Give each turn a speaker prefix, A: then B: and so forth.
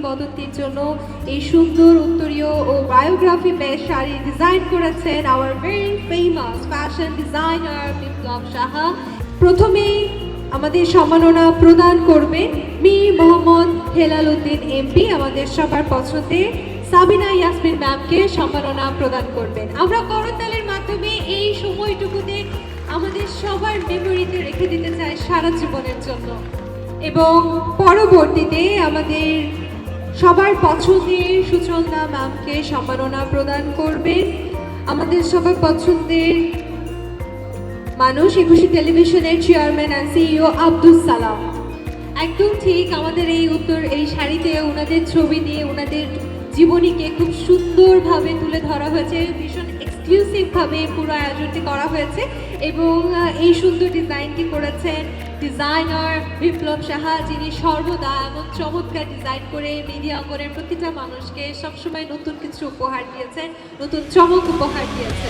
A: কিংবদন্তির জন্য এই সুন্দর উত্তরীয় ও বায়োগ্রাফি বেশ শাড়ি ডিজাইন করেছেন our very famous fashion designer Biplab Saha. প্রথমেই আমাদের সম্মাননা প্রদান করবেন মীর মোহাম্মদ হেলাল উদ্দিন এমপি, আমাদের সবার পছন্দের সাবিনা ইয়াসমিন ম্যামকে সম্মাননা প্রদান করবেন। আমরা করতালের মাধ্যমে এই সময়টুকুতে আমাদের সবার মেমোরিতে রেখে দিতে চাই সারা জীবনের জন্য। এবং পরবর্তীতে আমাদের সবার পছন্দের সুচন্দা ম্যামকে সম্মাননা প্রদান করবেন আমাদের সবার পছন্দের মানুষ, একুশে টেলিভিশনের chairman and CEO Abdul Salam. একদম ঠিক, আমাদের এই শাড়িতে ওনাদের ছবি দিয়ে ওনাদের জীবনীকে খুব সুন্দরভাবে তুলে ধরা হয়েছে, ভীষণ এক্সক্লুসিভভাবে পুরো আয়োজনটি করা হয়েছে এবং এই সুন্দর ডিজাইনটি করেছেন ডিজাইনার বিপ্লব সাহা, যিনি সর্বদা এমন চমৎকার ডিজাইন করে মিডিয়া অঙ্গনের প্রতিটা মানুষকে সবসময় নতুন কিছু উপহার দিয়েছেন, নতুন চমক উপহার দিয়েছেন।